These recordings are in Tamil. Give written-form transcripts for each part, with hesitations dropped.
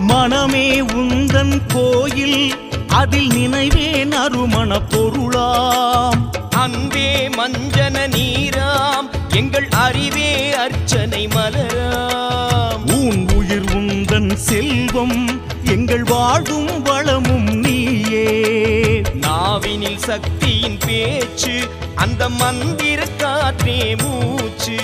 மனமே உந்தன் கோயில் அதில் நினைவே நறுமண பொருளாம். அன்பே மஞ்சன நீராம் எங்கள் அறிவே அர்ச்சனை மலராம். ஊன் உயிர் உந்தன் செல்வம் எங்கள் வாழும் வளமும் நீயே. நாவினில் சக்தியின் பேச்சு அந்த மந்திர காற்றே மூச்சு.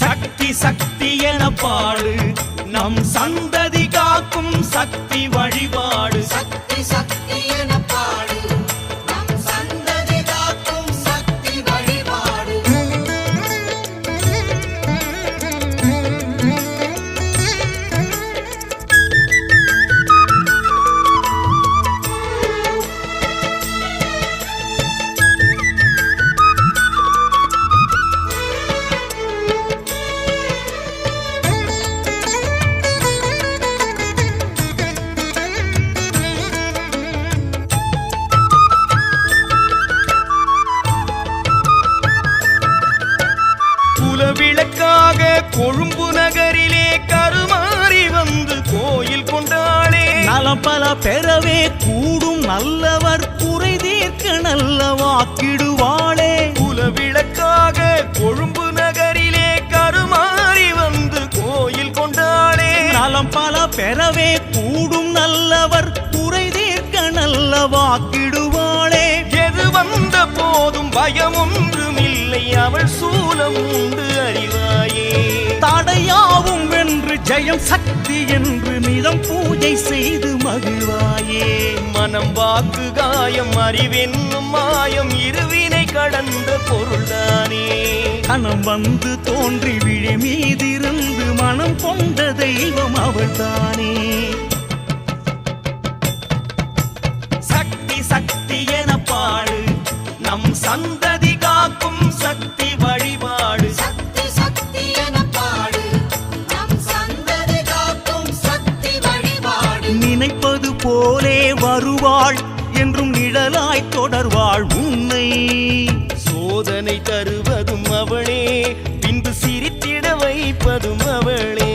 சக்தி சக்தி என பாடு நம் சந்ததி காக்கும் சக்தி வழிபாடு. சக்தி சக்தி என பாடு நம் சந்ததி காக்கும் சக்தி வழிபாடு. விளக்காக கொழும்பு நகரிலே கருமாறி வந்து கோயில் கொண்டாளே. நலம் பல பெறவே கூடும் நல்லவர் குறை தீர்க்க நல்ல வாக்கிடுவாளே. குலவிளக்காக கொழும்பு நகரிலே கருமாறி வந்து கோயில் கொண்டாளே. நலம் பல பெறவே கூடும் நல்லவர் குறை தீர்க்க நல்ல வாக்கிடுவாளே. எது வந்த போதும் பயம் ஒன்றுமில்லை அவள் சூலம் உண்டு அறிவாயே. தடையாவும் வென்று ஜெயம் சக்தி என்று நிதம் பூஜை செய்து மகிழ்வாயே. மனம் வாக்கு காயம் அறிவென்னும் மாயம் இருவினை கடந்த பொருள்தானே. கணம் வந்து தோன்றி விழி மீதிருந்து மனம் கொண்ட தெய்வம் அவள்தானே. சக்தி சக்தி என பாடு நம் சந்ததி காக்கும் சக்தி வழிபாடு. சக்தி சக்தி என பாடு நம் சந்ததி காக்கும் சக்தி வழிபாடு. நினைப்பது போலே வருவாள் என்றும் நிழலாய் தொடர்வாள் உன்னை. சோதனை தருவதும் அவளே பின்பு சிரித்திட வைப்பதும் அவளே.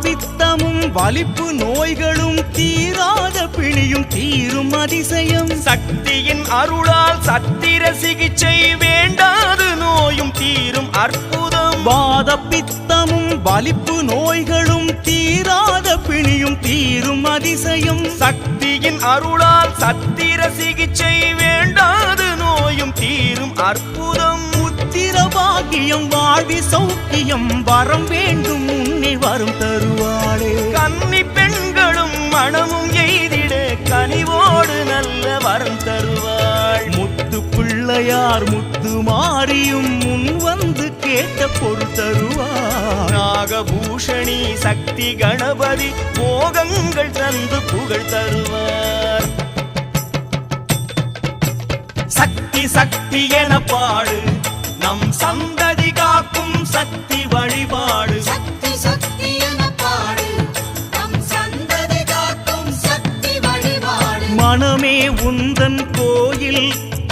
பித்தமும் வலிப்பு நோய்களும் தீராத பிணியும் தீரும் அதிசயம். சக்தியின் அருளால் சத்திர சிகிச்சை வேண்டாது நோயும் தீரும் அற்புதம். வாத பித்தமும் வலிப்பு நோய்களும் தீராத பிணியும் தீரும் அதிசயம். சக்தியின் அருளால் சத்திர சிகிச்சை வேண்டாது நோயும் தீரும் அற்புதம். உத்திர பாக்கியம் வாழ்வி சௌக்கியம் வரம் வேண்டும் முன்னே வரும் தருவாளே. கன்னி பெண்களும் மனமும் எய்திட கனிவோடு நல்ல வரம் தருவாள். முத்து பிள்ளையார் முத்து மாறியும் முன் வந்து கேட்ட பொருள் தருவார். நாகபூஷணி சக்தி கணபதி மோகங்கள் தந்து புகழ் தருவார். சக்தி சக்தி என பாடு நம் சந்ததி காக்கும் சக்தி வழிபாடு. சக்தி சக்தி என பாடு நம் சந்ததி காக்கும் சக்தி வழிபாடு. மனமே உந்தன் கோயில்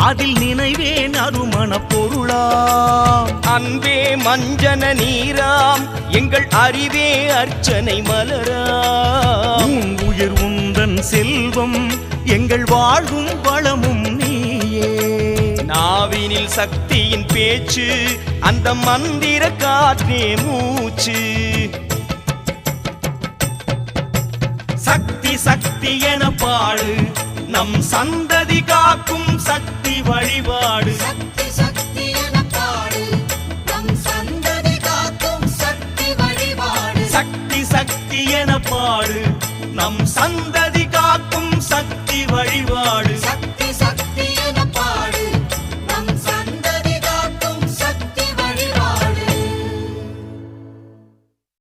அதில் நினைவே நறுமண பொருளாம். அன்பே அஞ்சன நீராம் எங்கள் அறிவே அர்ச்சனை மலராம். உயிர் உந்தன் செல்வம் எங்கள் வாழ்வும் வளமும் நீயே. நாவினில் சக்தியின் பேச்சு அந்த மந்திர காற்றே மூச்சு. சக்தி சக்தி என பாடு நம் சந்ததி காக்கும் சக்தி வழிபாடு. சக்தி சக்தி என பாடு நம் சந்ததி காக்கும் சக்தி வழிபாடு. சக்தி சக்தி என பாடு நம் சந்ததி காக்கும் சக்தி